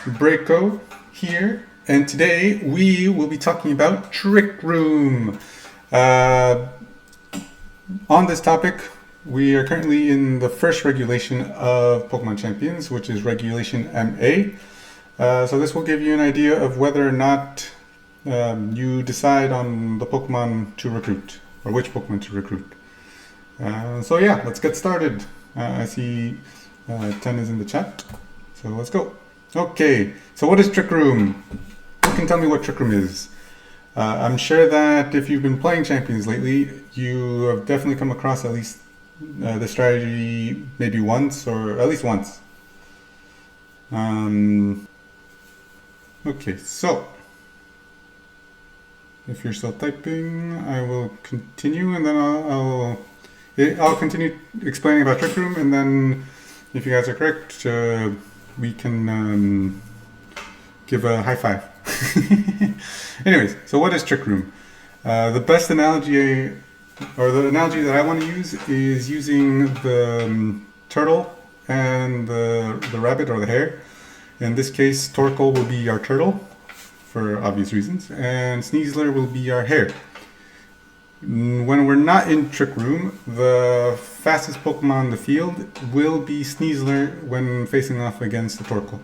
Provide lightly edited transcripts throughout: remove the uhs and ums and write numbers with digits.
Breako here, and today we will be talking about Trick Room. On this topic, we are currently in the first regulation of Pokemon Champions, which is Regulation MA. So this will give you an idea of whether or not you decide on the Pokemon to recruit, or which Pokemon to recruit. So yeah, let's get started. I see 10 is in the chat, so let's go. Okay, so what is Trick Room? Who can tell me what Trick Room is? I'm sure that if you've been playing Champions lately, you have definitely come across at least the strategy maybe once, or at least once. Okay, so if you're still typing, I will continue, and then I'll continue explaining about Trick Room, and then if you guys are correct, we can give a high five. Anyways, so what is Trick Room? The best analogy, or the analogy that I want to use, is using the turtle and the rabbit or the hare. In this case, Torkoal will be our turtle, for obvious reasons, and Sneasler will be our hare. When we're not in Trick Room, the fastest Pokemon in the field will be Sneasler when facing off against the Torkoal.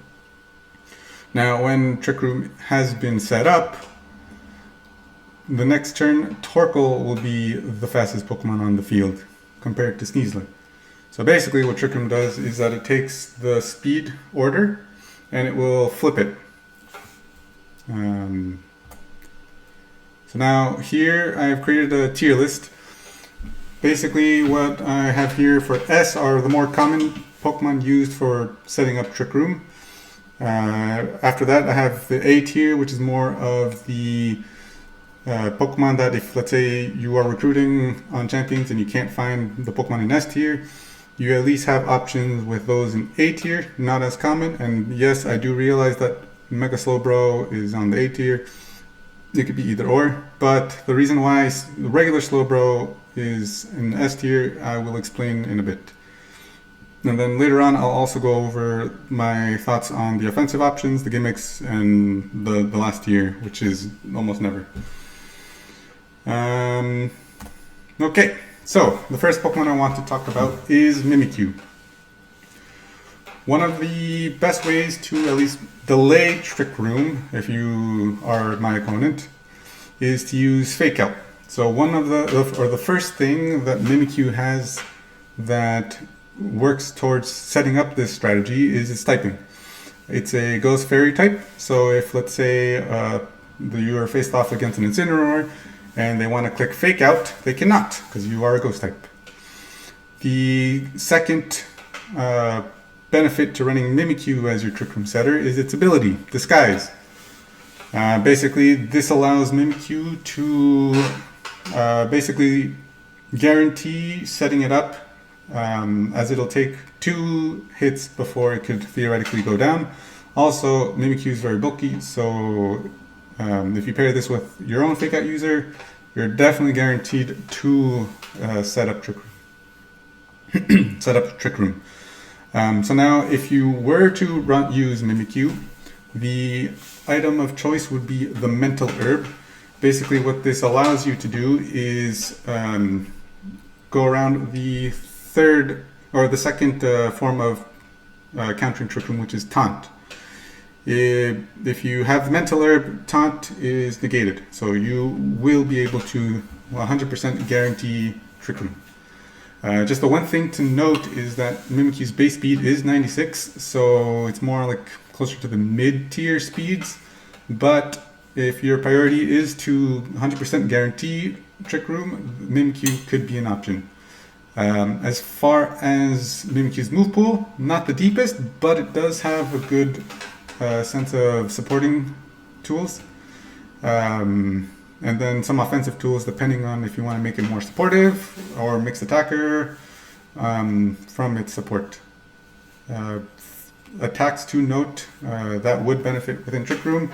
Now, when Trick Room has been set up, the next turn, Torkoal will be the fastest Pokemon on the field compared to Sneasler. So basically what Trick Room does is that it takes the speed order and it will flip it. So now here I've created a tier list. Basically what I have here for S are the more common Pokemon used for setting up Trick Room. After that I have the A tier, which is more of the Pokemon that if, let's say, you are recruiting on Champions and you can't find the Pokemon in S tier, you at least have options with those in A tier, not as common. And yes, I do realize that Mega Slowbro is on the A tier. It could be either or, but the reason why the regular Slowbro is in S tier, I will explain in a bit. And then later on, I'll also go over my thoughts on the offensive options, the gimmicks, and the last tier, which is almost never. Okay, so the first Pokemon I want to talk about is Mimikyu. One of the best ways to at least delay Trick Room, if you are my opponent, is to use Fake Out. So one of the first thing that Mimikyu has that works towards setting up this strategy is its typing. It's a Ghost Fairy type, so if, let's say, you are faced off against an Incineroar and they want to click Fake Out, they cannot, because you are a Ghost type. The second benefit to running Mimikyu as your Trick Room setter is its ability, Disguise. Basically, this allows Mimikyu to basically guarantee setting it up, as it'll take 2 hits before it could theoretically go down. Also, Mimikyu is very bulky, so if you pair this with your own Fake Out user, you're definitely guaranteed to set up Trick Room. So now, if you were to use Mimikyu, the item of choice would be the Mental Herb. Basically, what this allows you to do is go around the second form of countering Trick Room, which is Taunt. If you have Mental Herb, Taunt is negated, so you will be able to 100% guarantee Trick Room. Just the one thing to note is that Mimikyu's base speed is 96, so it's more like closer to the mid-tier speeds. But if your priority is to 100% guarantee Trick Room, Mimikyu could be an option. As far as Mimikyu's move pool, not the deepest, but it does have a good sense of supporting tools. And then some offensive tools depending on if you want to make it more supportive or mixed attacker from its support. Attacks to note that would benefit within Trick Room.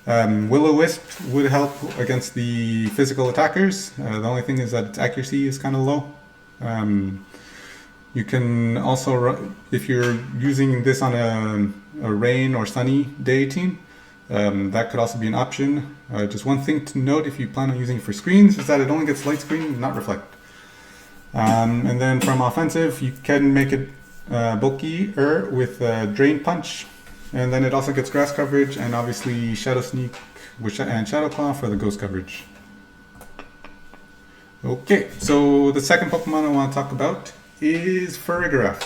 Will-O-Wisp would help against the physical attackers. The only thing is that its accuracy is kind of low. You can also, if you're using this on a rain or sunny day team, that could also be an option. Just one thing to note if you plan on using it for screens is that it only gets light screen, not reflect. And then from offensive, you can make it bulkier with Drain Punch. And then it also gets grass coverage and obviously Shadow Sneak and Shadow Claw for the ghost coverage. Okay, so the second Pokemon I want to talk about is Farigiraf.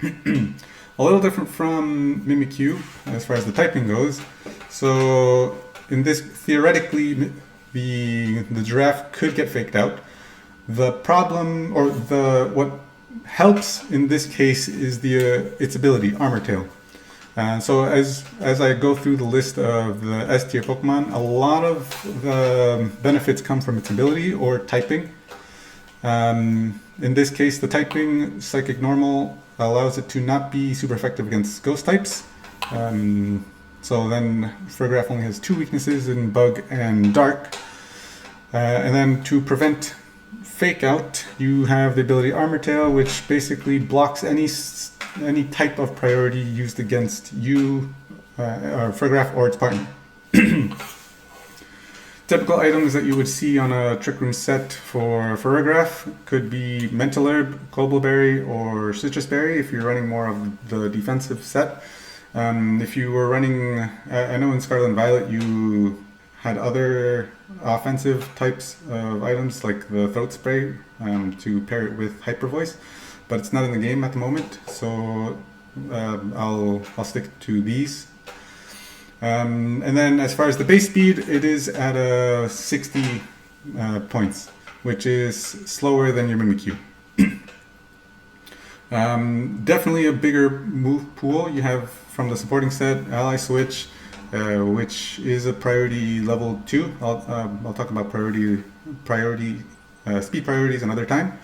A little different from Mimikyu as far as the typing goes. So in this, theoretically, the giraffe could get faked out. The problem, or what helps in this case, is its ability, Armor Tail. So as I go through the list of the S tier Pokemon, a lot of the benefits come from its ability or typing. In this case, the typing, Psychic Normal, allows it to not be super effective against ghost types. So then Farigiraf only has 2 weaknesses in Bug and Dark. And then to prevent Fake Out, you have the ability Armor Tail, which basically blocks any type of priority used against you, or Farigiraf, or its partner. Typical items that you would see on a Trick Room set for Farigiraf could be Mental Herb, Cobbleberry, or Citrus Berry if you're running more of the defensive set. If you were running, I know in Scarlet and Violet you had other offensive types of items like the Throat Spray to pair it with Hyper Voice, but it's not in the game at the moment, so I'll stick to these. And then as far as the base speed, it is at 60 points, which is slower than your Mimikyu. Definitely a bigger move pool. You have from the supporting set, Ally Switch, which is a priority level 2. I'll talk about speed priorities another time.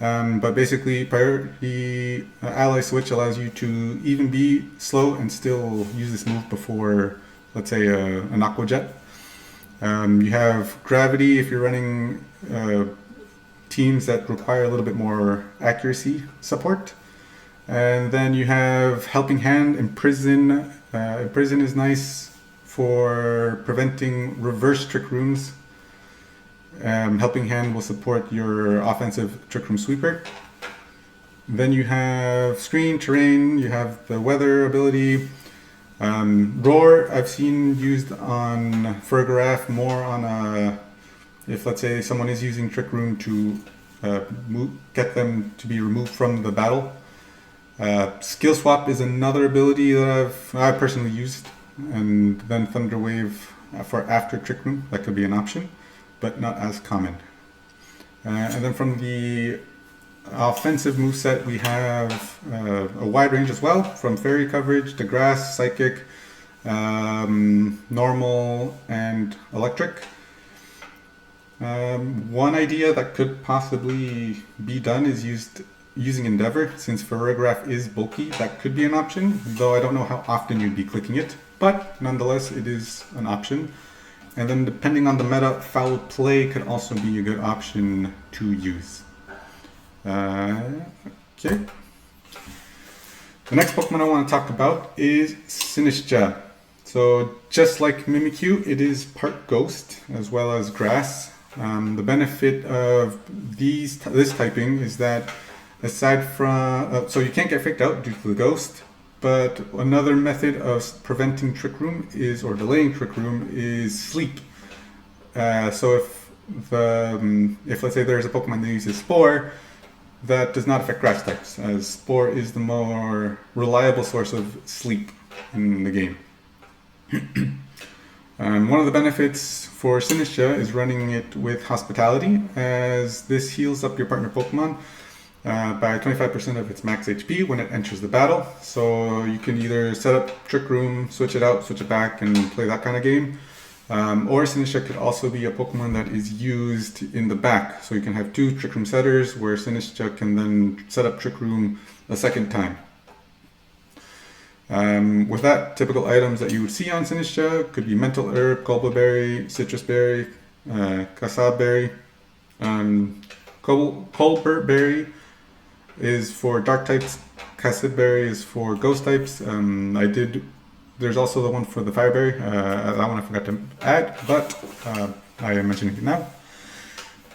But basically, priority Ally Switch allows you to even be slow and still use this move before, let's say, an Aqua Jet. You have Gravity if you're running teams that require a little bit more accuracy support. And then you have Helping Hand. Imprison. Imprison is nice for preventing reverse Trick Rooms. Helping Hand will support your offensive Trick Room Sweeper. Then you have Screen, Terrain, you have the Weather ability. Roar I've seen used on Farigiraf more on if let's say someone is using Trick Room to get them to be removed from the battle. Skill Swap is another ability that I personally used, and then Thunder Wave for after Trick Room, that could be an option, but not as common. And then from the offensive moveset, we have a wide range as well, from Fairy Coverage to Grass, Psychic, Normal, and Electric. One idea that could possibly be done is using Endeavor. Since Farigiraf is bulky, that could be an option, though I don't know how often you'd be clicking it, but nonetheless it is an option. And then depending on the meta, Foul Play could also be a good option to use. Okay. The next Pokemon I want to talk about is Sinishtcha. So just like Mimikyu, it is part Ghost as well as Grass. The benefit of this typing is that aside from, so you can't get faked out due to the Ghost, but another method of preventing Trick Room or delaying Trick Room is Sleep. So if let's say there's a Pokemon that uses Spore, that does not affect Grass types, as Spore is the more reliable source of sleep in the game. One of the benefits for Sinishtcha is running it with Hospitality, as this heals up your partner Pokemon by 25% of its max HP when it enters the battle. So you can either set up Trick Room, switch it out, switch it back, and play that kind of game. Or Sinishtcha could also be a Pokemon that is used in the back. So you can have 2 Trick Room setters where Sinishtcha can then set up Trick Room a second time. With that, typical items that you would see on Sinishtcha could be Mental Herb, Cobbleberry, Citrus Berry, Cassab Berry, Colbert Berry, is for dark types. Cassitberry is for ghost types. There's also the one for the Fireberry. That one I forgot to add, but I am mentioning it now.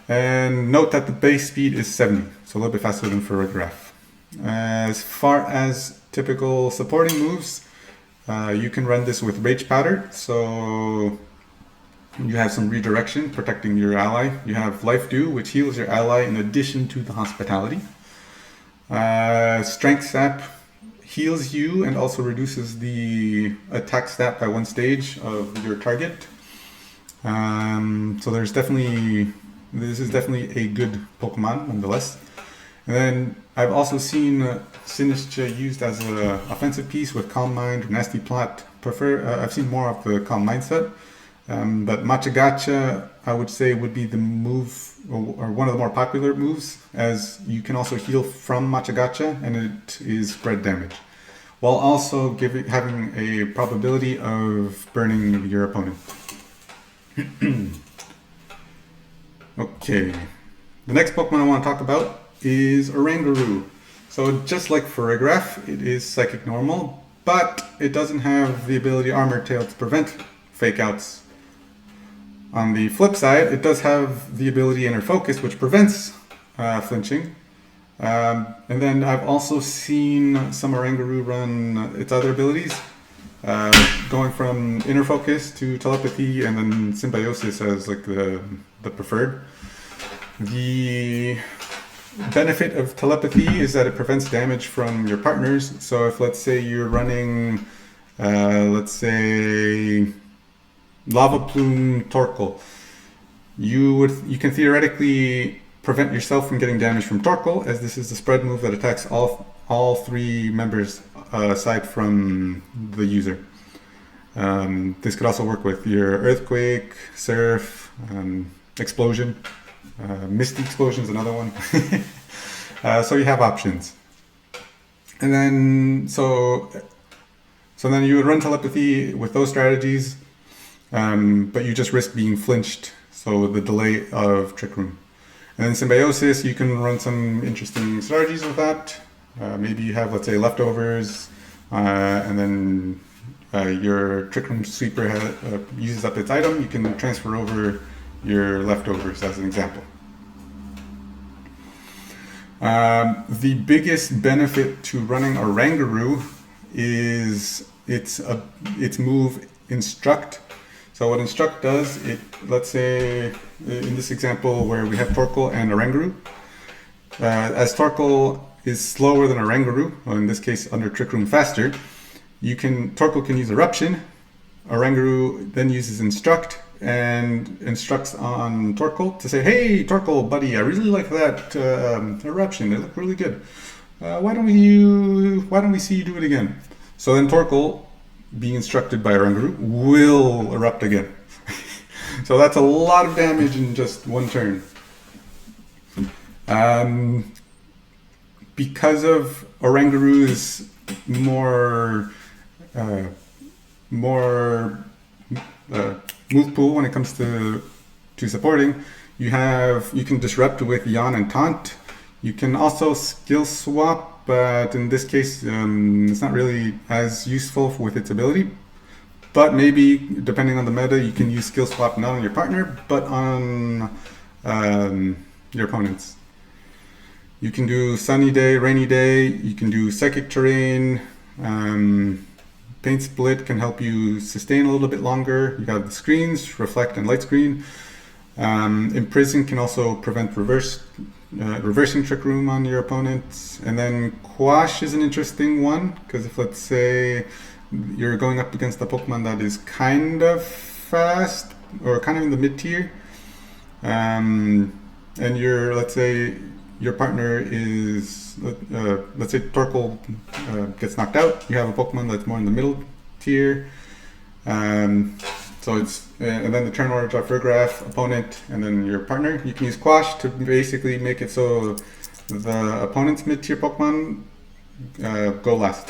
And note that the base speed is 70, so a little bit faster than Farigiraf. As far as typical supporting moves, you can run this with Rage Powder, so you have some redirection protecting your ally. You have Life Dew, which heals your ally in addition to the Hospitality. Strength Sap heals you and also reduces the attack stat by 1 stage of your target. So this is definitely a good Pokemon nonetheless. And then I've also seen Sinishtcha used as an offensive piece with Calm Mind or Nasty Plot. I've seen more of the Calm Mind set. But Machagacha, I would say, would be the move, or one of the more popular moves, as you can also heal from Machagacha, and it is spread damage, while also having a probability of burning your opponent. Okay, the next Pokemon I want to talk about is Oranguru. So just like Farigiraf, it is Psychic Normal, but it doesn't have the ability Armor Tail to prevent Fake Outs. On the flip side, it does have the ability Inner Focus, which prevents flinching. And then I've also seen some Oranguru run its other abilities, going from Inner Focus to Telepathy, and then Symbiosis as like the preferred. The benefit of Telepathy is that it prevents damage from your partners. So if, let's say, you're running, let's say, Lava Plume Torkoal, you can theoretically prevent yourself from getting damage from Torkoal, as this is the spread move that attacks all 3 members aside from the user. This could also work with your Earthquake, Surf, Explosion. Misty Explosion is another one. So you have options. And then so then you would run Telepathy with those strategies. But you just risk being flinched, so the delay of Trick Room. And then Symbiosis, you can run some interesting strategies with that. Maybe you have, let's say, leftovers, and then your Trick Room Sweeper uses up its item. You can transfer over your leftovers as an example. The biggest benefit to running Oranguru is its move Instruct. So what Instruct does, let's say in this example where we have Torkoal and Oranguru, as Torkoal is slower than Oranguru, or in this case under Trick Room faster, Torkoal can use Eruption. Oranguru then uses Instruct and instructs on Torkoal to say, "Hey Torkoal, buddy, I really like that Eruption. It looked really good. Why don't we see you do it again?" So then Torkoal, being instructed by Oranguru, will erupt again. So that's a lot of damage in just one turn. Because of Oranguru's more move pool when it comes to supporting, you can disrupt with Yawn and Taunt. You can also skill swap, but in this case, it's not really as useful with its ability. But maybe, depending on the meta, you can use skill swap not on your partner, but on your opponents. You can do Sunny Day, Rainy Day. You can do Psychic Terrain. Paint Split can help you sustain a little bit longer. You have the screens, Reflect and Light Screen. Imprison can also prevent reversing Trick Room on your opponents. And then Quash is an interesting one, because if, let's say, you're going up against a Pokemon that is kind of fast, or kind of in the mid-tier, and let's say your partner is, let's say Torkoal gets knocked out, you have a Pokemon that's more in the middle tier, so it's, and then the turn order of Farigiraf, opponent, and then your partner. You can use Quash to basically make it so the opponent's mid-tier Pokemon go last.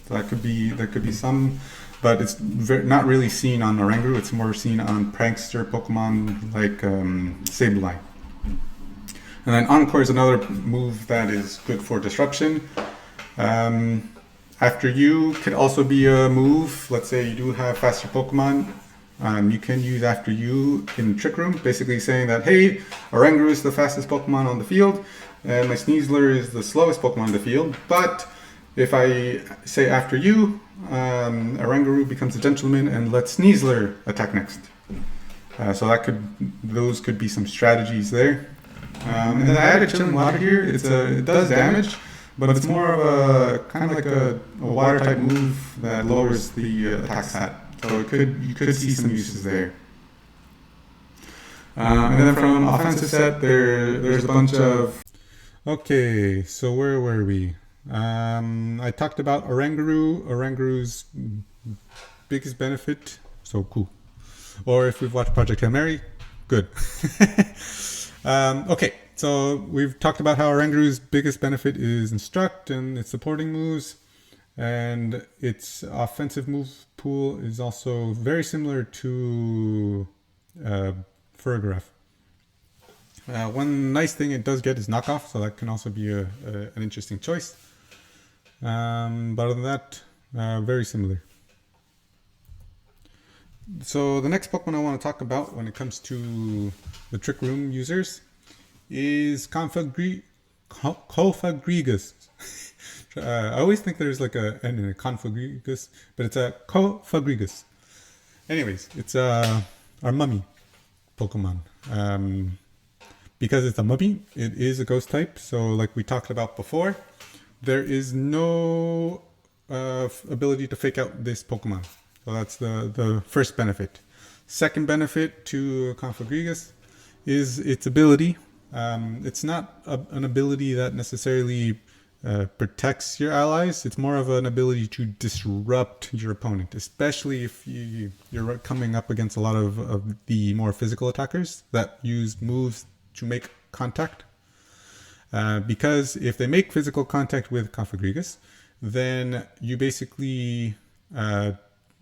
So there could be some, but it's not really seen on Oranguru. It's more seen on prankster Pokemon like Sableye. And And then Encore is another move that is good for disruption. After you could also be a move. Let's say you do have faster Pokemon. You can use After You in Trick Room, basically saying that, hey, Oranguru is the fastest Pokemon on the field, and my Sneasler is the slowest Pokemon on the field. But if I say After You, Oranguru becomes a gentleman and lets Sneasler attack next. So those could be some strategies there. And then I added Chilling Water here. It does damage, but it's more of a kind of like a water type move that lowers the attack stat. So you could see some uses there. And then from offensive set, there's a bunch of. Okay, so where were we? I talked about Oranguru. Oranguru's biggest benefit. So cool. Or if we've watched Project Hail Mary, good. Okay, so we've talked about how Oranguru's biggest benefit is Instruct and its supporting moves, and its offensive move pool is also very similar to Farigiraf. One nice thing it does get is Knockoff, so that can also be an interesting choice. But other than that, very similar. So the next Pokemon I want to talk about when it comes to the Trick Room users is Cofagrigus. I always think there's like a N in a Cofagrigus, but it's a Cofagrigus. Anyways, it's our mummy Pokemon. Because it's a mummy, it is a ghost type. So like we talked about before, there is no ability to fake out this Pokemon. So that's the first benefit. Second benefit to Cofagrigus is its ability. It's not an ability that necessarily protects your allies. It's more of an ability to disrupt your opponent, especially if you're coming up against a lot of the more physical attackers that use moves to make contact. Because if they make physical contact with Cofagrigus, then you basically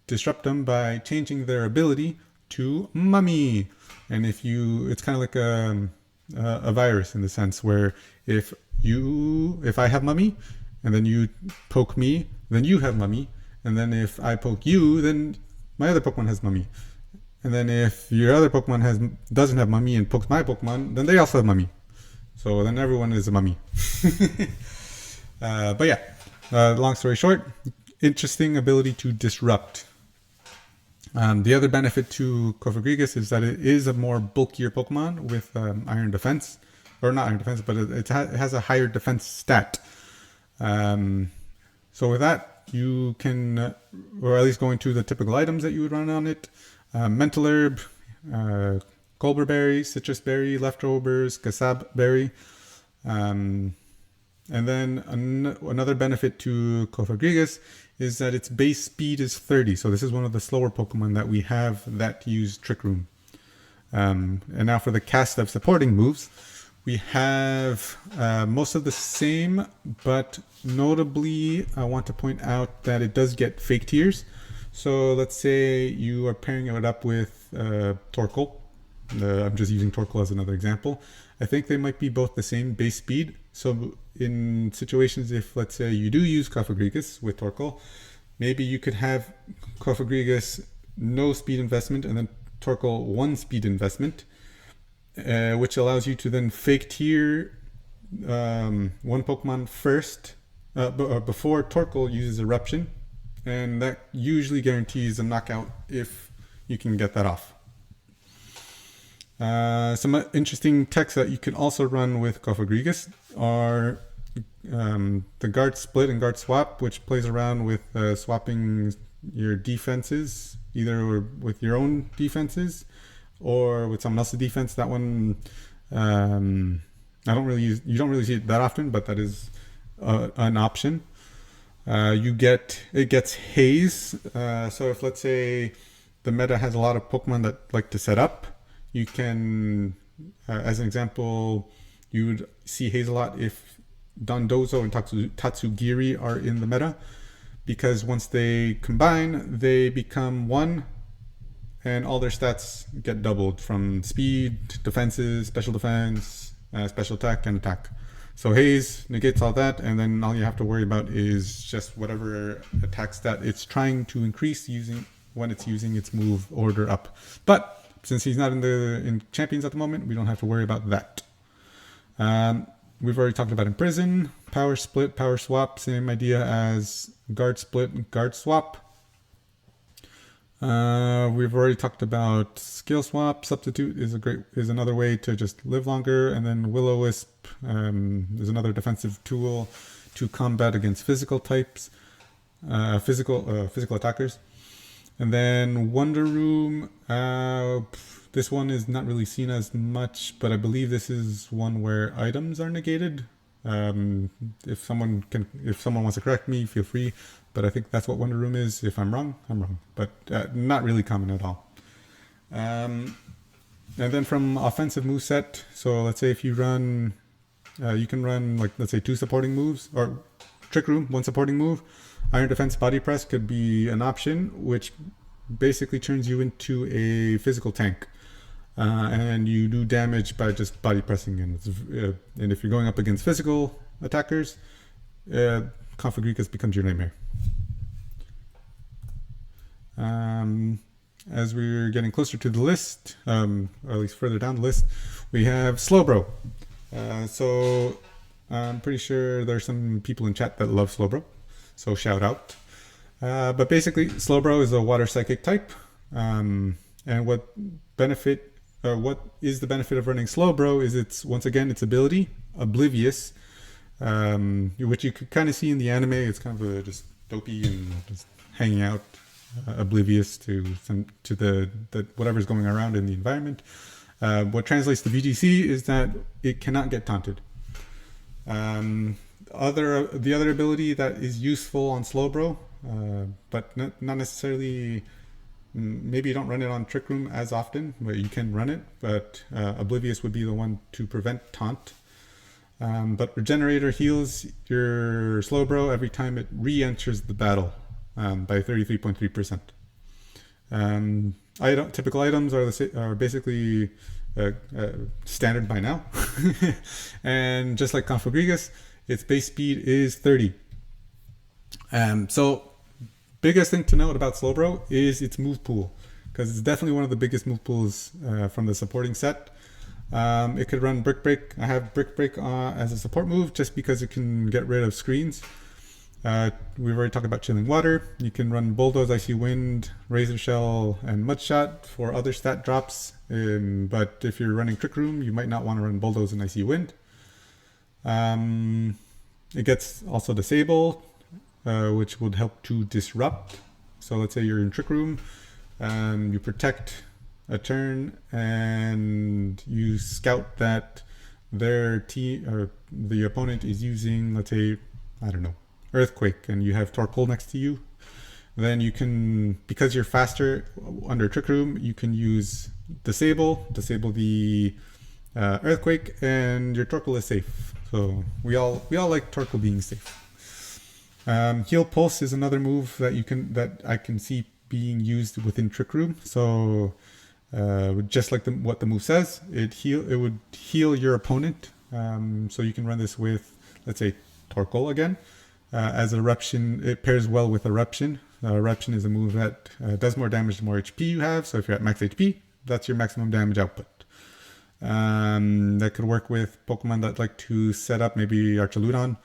disrupt them by changing their ability to mummy. And it's kind of like a virus in the sense where if I have mummy and then you poke me, then you have mummy, and then if I poke you, then my other Pokemon has mummy, and then if your other Pokemon doesn't have mummy and pokes my Pokemon, then they also have mummy. So then everyone is a mummy. But yeah, long story short, interesting ability to disrupt. The other benefit to Cofagrigus is that it is a more bulkier Pokemon with Iron Defense. Or not Iron Defense, but it has a higher defense stat. So with that, you can, or at least going to the typical items that you would run on it. Mental Herb, Colbur Berry, Citrus Berry, Leftovers, Kasab Berry. And then another benefit to Cofagrigus is that its base speed is 30. So this is one of the slower Pokemon that we have that use Trick Room. And now for the cast of supporting moves, we have most of the same, but notably I want to point out that it does get fake tears. So let's say you are pairing it up with Torkoal. I'm just using Torkoal as another example. I think they might be both the same base speed. So in situations, if let's say you do use Cofagrigus with Torkoal, maybe you could have Cofagrigus no speed investment and then Torkoal 1 speed investment, which allows you to then fake tier one Pokemon first before Torkoal uses Eruption, and that usually guarantees a knockout if you can get that off. Some interesting techs that you can also run with Cofagrigus are the Guard Split and Guard Swap, which plays around with swapping your defenses, either with your own defenses or with someone else's defense. That one, you don't really see it that often, but that is an option. It gets Haze. So if let's say the meta has a lot of Pokemon that like to set up, you can, as an example, you would see Haze a lot if Dondozo and Tatsugiri are in the meta, because once they combine, they become one, and all their stats get doubled from speed, defenses, special defense, special attack, and attack. So Haze negates all that, and then all you have to worry about is just whatever attack stat it's trying to increase when it's using its move order up. But since he's not in champions at the moment, we don't have to worry about that. We've already talked about Imprison, Power Split, Power Swap, same idea as Guard Split, Guard Swap. We've already talked about Skill Swap. Substitute is another way to just live longer, and then Will-O-Wisp is another defensive tool to combat against physical types, physical attackers. And then Wonder Room. This one is not really seen as much, but I believe this is one where items are negated. If someone wants to correct me, feel free. But I think that's what Wonder Room is. If I'm wrong, I'm wrong. But not really common at all. And then from offensive moveset, so let's say if you run, you can run like, let's say 2 supporting moves, or Trick Room, 1 supporting move. Iron Defense Body Press could be an option, which basically turns you into a physical tank. And you do damage by just body pressing. And if you're going up against physical attackers, Cofagrigus becomes your nightmare. As we're getting closer to the list, or at least further down the list, we have Slowbro. So I'm pretty sure there's some people in chat that love Slowbro, so shout out. But basically, Slowbro is a water psychic type. And what is the benefit of running Slowbro is its ability, Oblivious, which you could kind of see in the anime. It's kind of just dopey and just hanging out, oblivious to the whatever's going around in the environment. What translates to VGC is that it cannot get taunted. The other ability that is useful on Slowbro, but not necessarily. Maybe you don't run it on Trick Room as often, but you can run it. But Oblivious would be the one to prevent taunt. But Regenerator heals your Slowbro every time it re-enters the battle by 33.3%. Typical items are basically standard by now. And just like Cofagrigus, its base speed is 30. So biggest thing to note about Slowbro is its move pool, because it's definitely one of the biggest move pools from the supporting set. It could run Brick Break. I have Brick Break as a support move just because it can get rid of screens. We've already talked about Chilling Water. You can run Bulldoze, Icy Wind, Razor Shell, and Mudshot for other stat drops. But if you're running Trick Room, you might not want to run Bulldoze and Icy Wind. It gets also Disable, which would help to disrupt. So let's say you're in Trick Room, you protect a turn, and you scout that their team or the opponent is using, let's say, I don't know, Earthquake, and you have Torkoal next to you. Then you can, because you're faster under Trick Room, you can use disable the Earthquake, and your Torkoal is safe. So we all like Torkoal being safe. Heal Pulse is another move that I can see being used within Trick Room. So just like what the move says, it would heal your opponent. So you can run this with, let's say, Torkoal again. As Eruption, it pairs well with Eruption. Eruption is a move that does more damage the more HP you have. So if you're at max HP, that's your maximum damage output. That could work with Pokemon that like to set up maybe Archaludon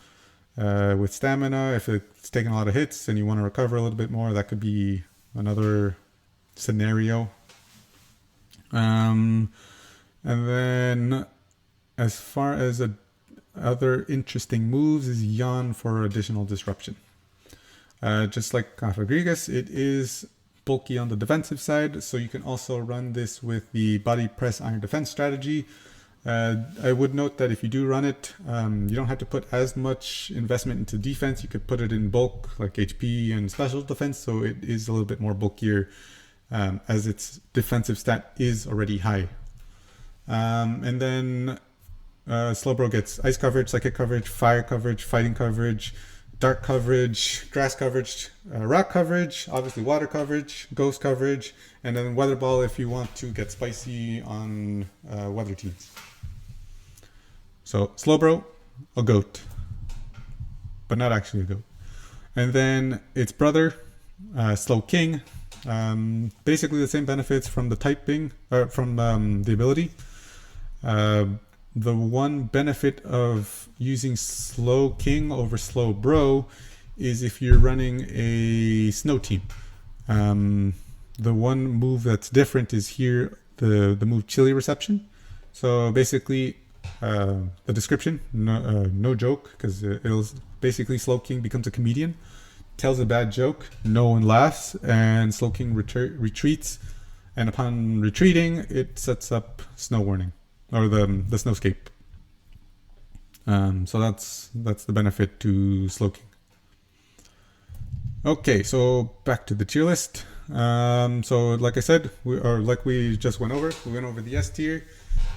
with stamina. If it's taking a lot of hits and you want to recover a little bit more, that could be another scenario. And then as far as other interesting moves is Yawn for additional disruption. Just like Cofagrigus, it is bulky on the defensive side, so you can also run this with the Body Press Iron Defense strategy. I would note that if you do run it, you don't have to put as much investment into defense. You could put it in bulk, like HP and special defense, so it is a little bit more bulkier, as its defensive stat is already high. And then Slowbro gets Ice coverage, Psychic coverage, Fire coverage, Fighting coverage, Dark coverage, Grass coverage, Rock coverage, obviously Water coverage, Ghost coverage, and then Weather Ball if you want to get spicy on weather teams. So Slowbro, a goat, but not actually a goat. And then its brother, Slowking, basically the same benefits from the typing, or from the ability. The one benefit of using Slowking over Slowbro is if you're running a snow team. The one move that's different is here, the move Chili Reception. So basically, the description, no joke, because it'll basically Slowking becomes a comedian, tells a bad joke, no one laughs, and Slowking retreats, and upon retreating, it sets up snow warning, or the snowscape. So that's the benefit to Slowking. Okay, so back to the tier list. So like I said, we just went over the S tier,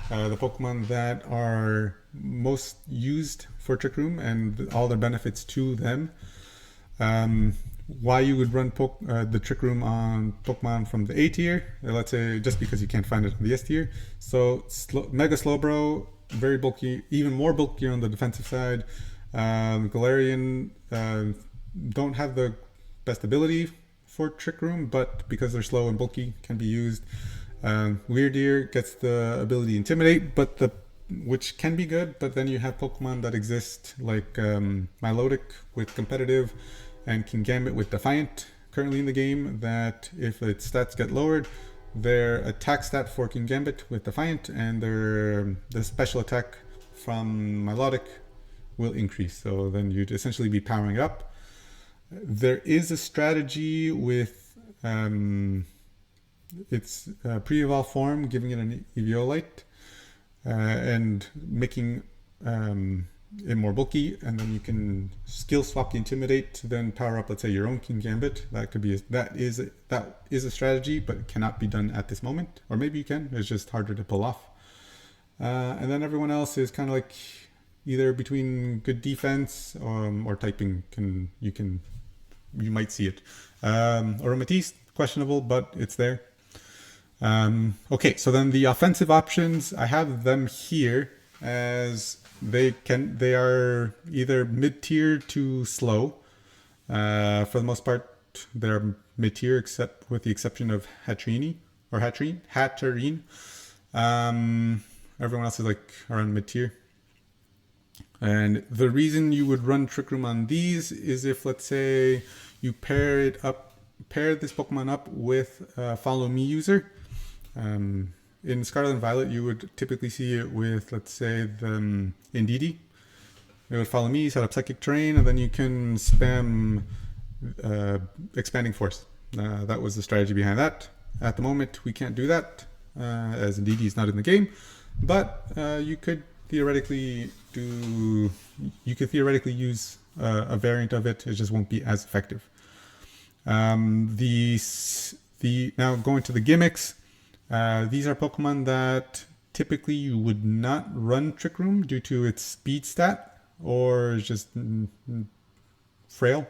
the Pokemon that are most used for Trick Room and all their benefits to them. Why you would run the Trick Room on Pokemon from the A tier, let's say just because you can't find it on the S tier. So Mega Slowbro, very bulky, even more bulky on the defensive side. Galarian don't have the best ability for Trick Room, but because they're slow and bulky, can be used. Weirdeer gets the ability Intimidate, which can be good, but then you have Pokemon that exist like Milotic with Competitive and Kingambit with Defiant currently in the game, that if its stats get lowered, their attack stat for Kingambit with Defiant and the special attack from Milotic will increase. So then you'd essentially be powering it up. There is a strategy with its pre-evolve form, giving it an Eviolite and making it more bulky, and then you can skill swap the Intimidate to then power up, let's say, your own Kingambit. That is a strategy, but it cannot be done at this moment. Or maybe you can, it's just harder to pull off. And then everyone else is kind of like either between good defense or typing. You might see it. Aromatisse, questionable, but it's there. Okay, so then the offensive options, I have them here as they are either mid-tier to slow. For the most part, they're mid-tier, except with the exception of Hatterene. Everyone else is like around mid-tier. And the reason you would run Trick Room on these is if, let's say, you pair this Pokemon up with a Follow Me user. In Scarlet and Violet, you would typically see it with, let's say, the Indeedee. It would Follow Me, set up Psychic Terrain, and then you can spam Expanding Force. That was the strategy behind that. At the moment, we can't do that, as Indeedee is not in the game. But you could theoretically use a variant of it. It just won't be as effective. Now going to the gimmicks. These are Pokemon that typically you would not run Trick Room due to its speed stat or just frail.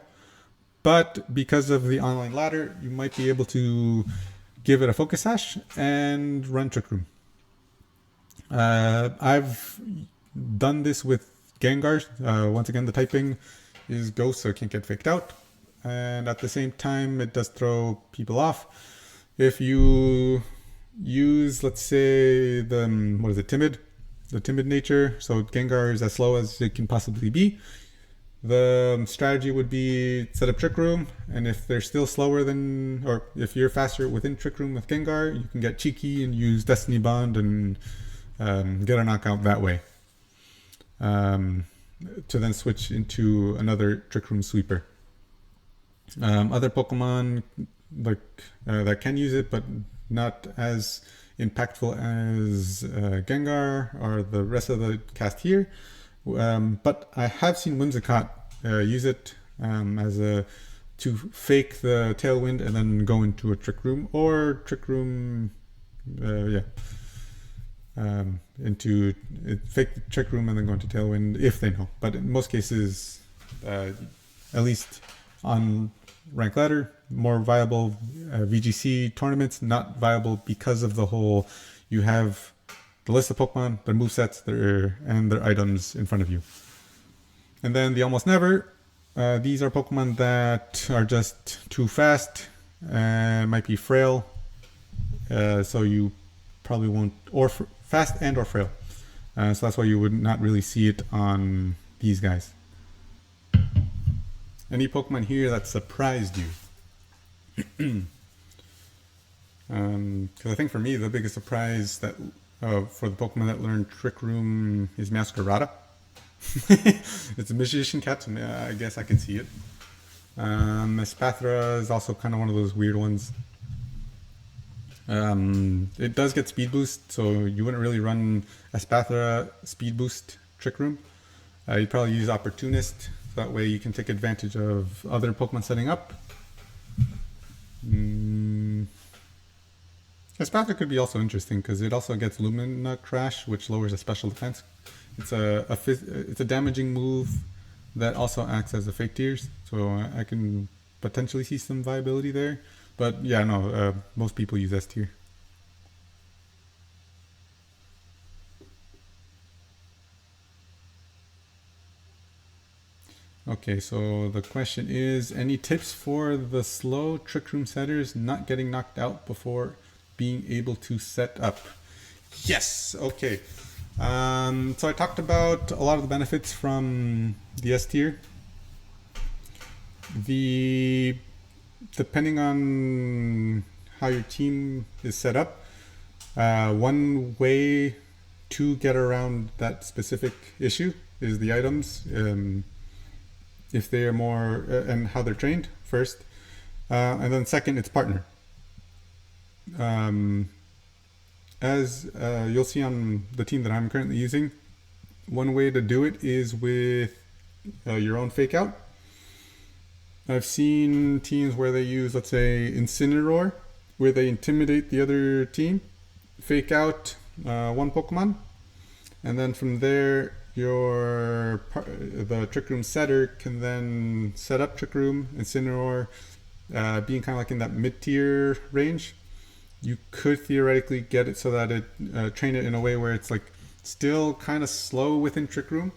But because of the online ladder, you might be able to give it a Focus Sash and run Trick Room. I've done this with Gengar. Once again, the typing is Ghost, so it can't get faked out. And at the same time, it does throw people off. If you use, let's say, the timid nature, so Gengar is as slow as it can possibly be. The strategy would be set up Trick Room, and if they're still slower or if you're faster within Trick Room with Gengar, you can get cheeky and use Destiny Bond and get a knockout that way. To then switch into another Trick Room sweeper. Other Pokemon that can use it, but not as impactful as Gengar or the rest of the cast here. But I have seen Whimsicott use it to fake the Tailwind and then go into a Trick Room, or Trick Room, fake the Trick Room and then go into Tailwind if they know. But in most cases, at least on rank ladder, more viable. VGC tournaments, not viable because of the whole, you have the list of Pokemon, their movesets, and their items in front of you. And then the almost never. These are Pokemon that are just too fast and might be frail. So you probably won't, or fast and or frail. So that's why you would not really see it on these guys. Any Pokemon here that surprised you? Because I think for me, the biggest surprise that for the Pokemon that learned Trick Room is Masquerada. It's a magician cat, so I guess I can see it. Espathra is also kind of one of those weird ones. It does get speed boost, so you wouldn't really run Espathra speed boost Trick Room. You'd probably use Opportunist, so that way you can take advantage of other Pokemon setting up. Espathra could be also interesting because it also gets Lumina Crash, which lowers a special defense. It's a damaging move that also acts as a Fake Tears, so I can potentially see some viability there. But yeah, no, most people use S tier. Okay, so the question is, any tips for the slow Trick Room setters not getting knocked out before being able to set up? Yes, okay. So I talked about a lot of the benefits from the S tier. Depending on how your team is set up, one way to get around that specific issue is the items. If they are more and how they're trained first, and then second, it's partner. As you'll see on the team that I'm currently using, one way to do it is with your own fake out. I've seen teams where they use, let's say, Incineroar, where they intimidate the other team, fake out one Pokemon, and then from there, the Trick Room setter can then set up Trick Room, Incineroar, being kind of like in that mid-tier range. You could theoretically get it so that it train it in a way where it's like still kind of slow within Trick Room,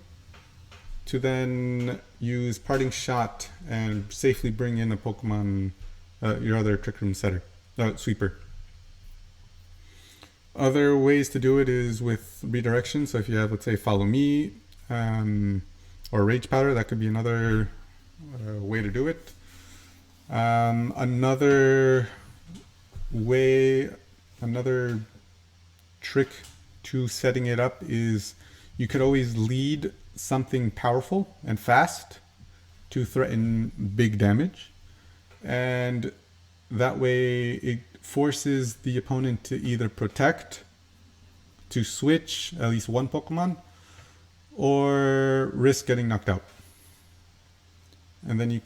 to then use Parting Shot and safely bring in a Pokemon, your other Trick Room setter, sweeper. Other ways to do it is with redirection. So if you have, let's say, Follow Me or Rage Powder, that could be another way to do it. Another trick to setting it up is you could always lead something powerful and fast to threaten big damage, and that way it forces the opponent to either protect, to switch at least one Pokemon, or risk getting knocked out. And then you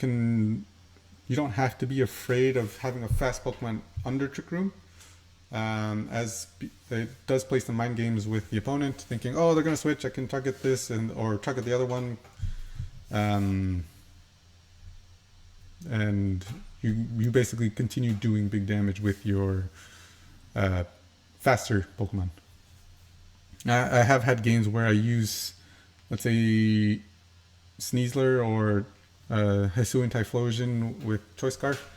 don't have to be afraid of having a fast Pokemon under Trick Room, as it does play some mind games with the opponent, thinking, oh, they're going to switch, I can target this or target the other one, and you basically continue doing big damage with your faster Pokemon. I have had games where I use, let's say, Sneasler or Hisuian Typhlosion with Choice Scarf,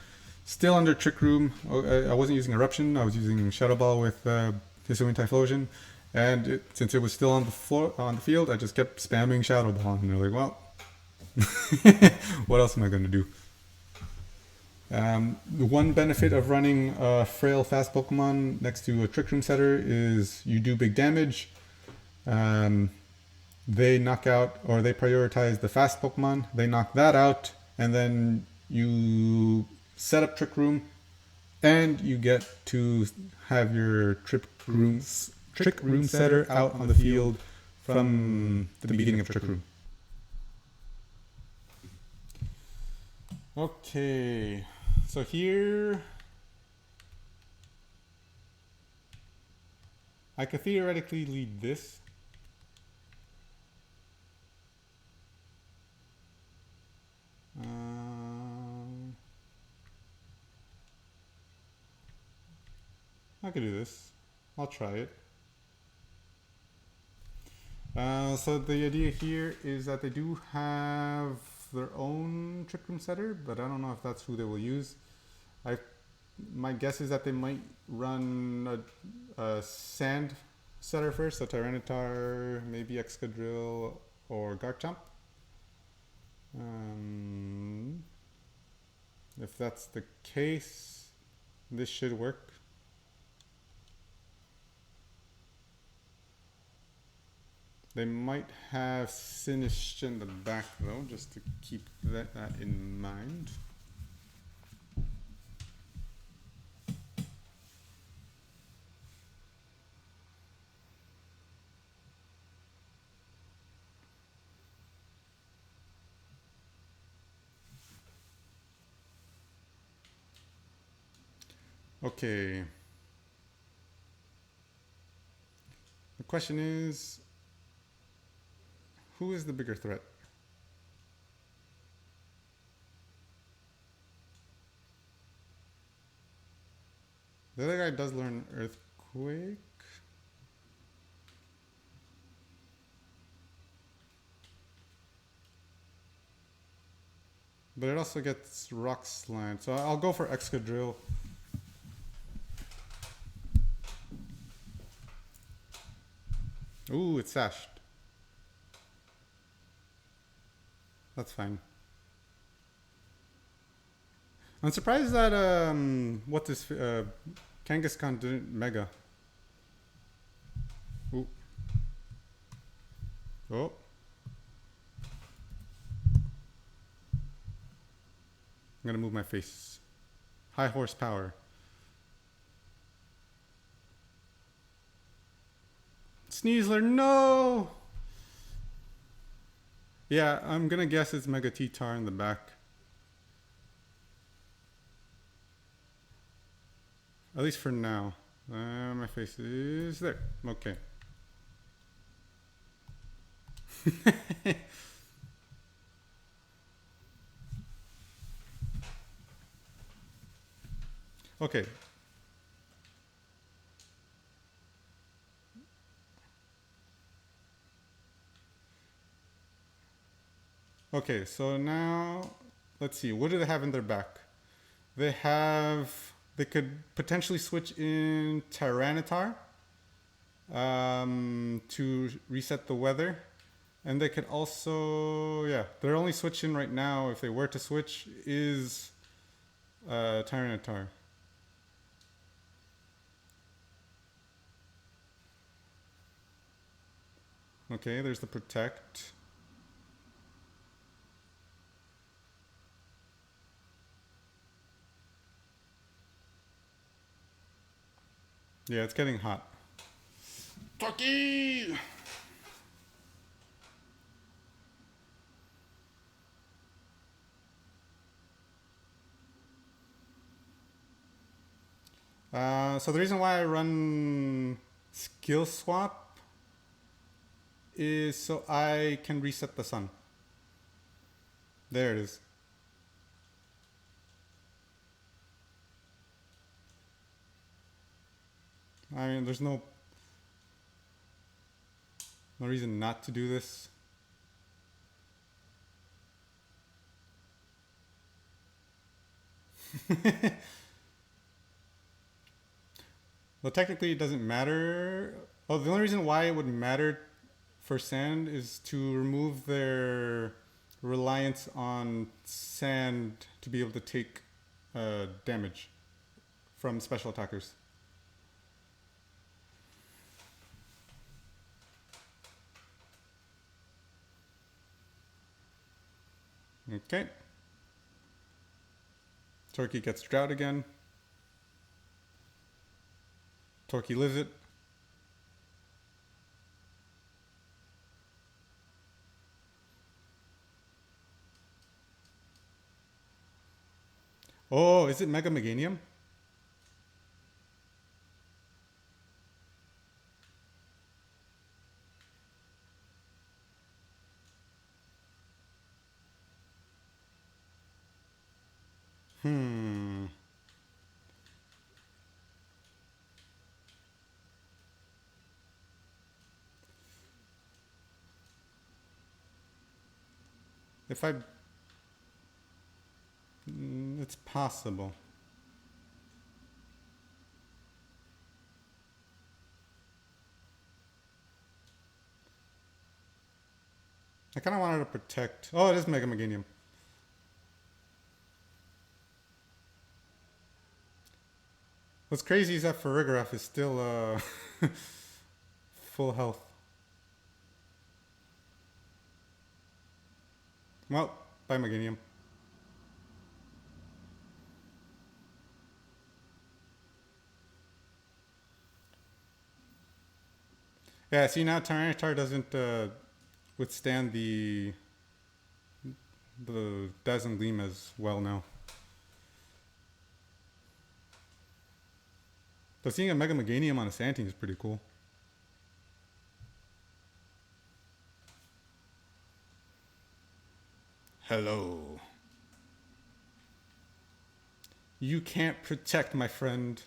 still under Trick Room. I wasn't using Eruption, I was using Shadow Ball with Hisuian Typhlosion, and since it was still on the field, I just kept spamming Shadow Ball, and they're like, well, what else am I going to do? The one benefit of running a frail fast Pokemon next to a Trick Room setter is you do big damage. They knock out, or they prioritize the fast Pokemon, they knock that out, and then you set up Trick Room, and you get to have your Trick Room setter out on the field from the beginning of Trick Room. Okay, so here I could theoretically lead this. I could do this. I'll try it. So the idea here is that they do have their own Trick Room setter, but I don't know if that's who they will use. My guess is that they might run a sand setter first, so Tyranitar, maybe Excadrill, or Garchomp. If that's the case, this should work. They might have Sinishtcha in the back though, just to keep that in mind. Okay. The question is, who is the bigger threat? The other guy does learn Earthquake. But it also gets Rock Slide. So I'll go for Excadrill. Ooh, it's sashed. That's fine. I'm surprised that Kangaskhan didn't Mega. Ooh. Oh. I'm gonna move my face. High horsepower. Sneasler, no! Yeah, I'm gonna guess it's Mega T-Tar in the back. At least for now. My face is there. Okay. Okay. Okay, so now let's see. What do they have in their back? They could potentially switch in Tyranitar to reset the weather. And they could also, yeah, they're only switching right now, if they were to switch, is Tyranitar. Okay, there's the Protect. Yeah, it's getting hot. Tucky! So the reason why I run Skill Swap is so I can reset the sun. There it is. I mean, there's no reason not to do this. Well, technically it doesn't matter. Oh, the only reason why it would matter for sand is to remove their reliance on sand to be able to take damage from special attackers. Okay. Turkey gets drought again. Turkey lives it. Oh, is it Mega Meganium? If I... It's possible. I kind of wanted to protect... Oh, it is Mega Meganium. What's crazy is that Farigiraf is still full health. Well, bye Meganium. Yeah, see now Tyranitar doesn't withstand the Dazzling Gleam as well now. So seeing a Mega Meganium on a Sandine is pretty cool. Hello. You can't protect, my friend.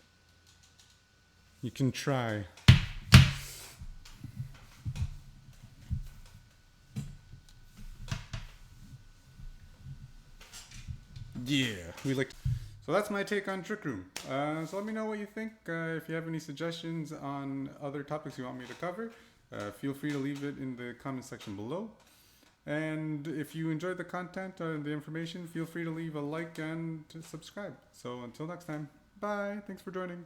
You can try. Yeah, we like. So that's my take on Trick Room. So let me know what you think. If you have any suggestions on other topics you want me to cover, feel free to leave it in the comment section below. And if you enjoyed the content and the information, feel free to leave a like and to subscribe. So until next time, bye. Thanks for joining.